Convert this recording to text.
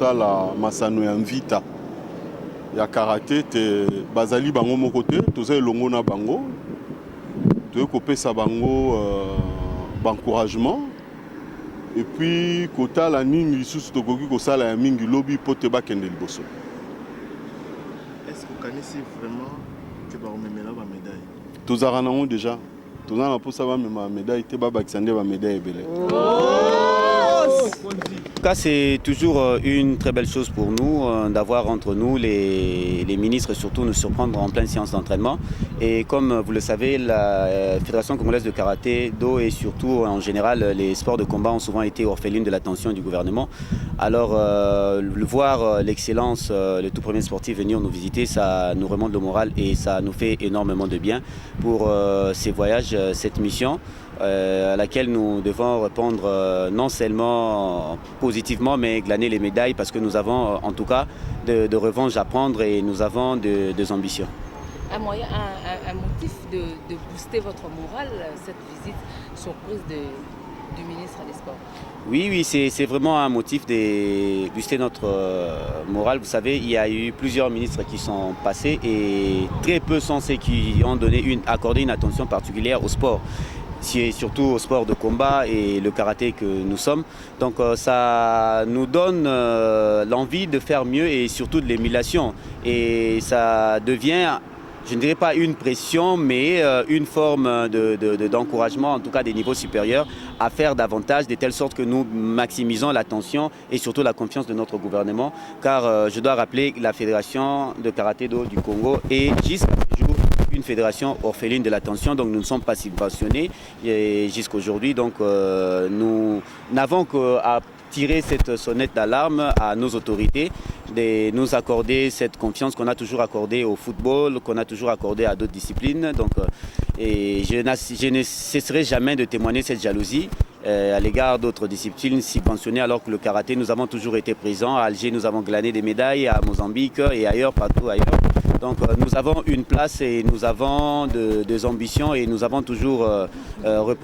kosala masano ya mvita ya karaté te bazali bango moko te toza elongo na bango toye kopesa bango encouragement et puis kotala nini lisusu tokoki kosala ya mingi lobi po te bakende liboso. Est-ce que vous connaissez vraiment que baromemela ba médaille? Tozara nango déjà toza na posa ba mema médaille te babakisa nde ba médaille ebele. En tout cas, c'est toujours une très belle chose pour nous d'avoir entre nous les ministres, surtout nous surprendre en pleine séance d'entraînement. Et comme vous le savez, la Fédération congolaise de karaté-do et surtout en général les sports de combat ont souvent été orphelines de l'attention du gouvernement. Alors voir l'excellence, le tout premier sportif venir nous visiter, ça nous remonte le moral et ça nous fait énormément de bien pour ces voyages, cette mission. À laquelle nous devons répondre non seulement positivement, mais glaner les médailles parce que nous avons en tout cas de revanche à prendre et nous avons des ambitions. Un motif de booster votre morale, cette visite surprise du ministre des Sports? Oui, c'est vraiment un motif de booster notre morale. Vous savez, il y a eu plusieurs ministres qui sont passés et très peu sont ceux qui ont accordé une attention particulière au sport. C'est surtout au sport de combat et le karaté que nous sommes. Donc ça nous donne l'envie de faire mieux et surtout de l'émulation. Et ça devient, je ne dirais pas une pression, mais une forme d'encouragement, en tout cas des niveaux supérieurs, à faire davantage, de telle sorte que nous maximisons l'attention et surtout la confiance de notre gouvernement. Car je dois rappeler que la Fédération de karaté-do du Congo est jusqu'à ce jour une fédération orpheline de l'attention, donc nous ne sommes pas subventionnés jusqu'aujourd'hui. Donc nous n'avons qu'à tirer cette sonnette d'alarme à nos autorités, de nous accorder cette confiance qu'on a toujours accordée au football, qu'on a toujours accordée à d'autres disciplines. Donc, et je ne cesserai jamais de témoigner cette jalousie à l'égard d'autres disciplines subventionnées, alors que le karaté, nous avons toujours été présents. À Alger, nous avons glané des médailles, à Mozambique et ailleurs, partout ailleurs. Donc nous avons une place et nous avons des ambitions et nous avons toujours représenté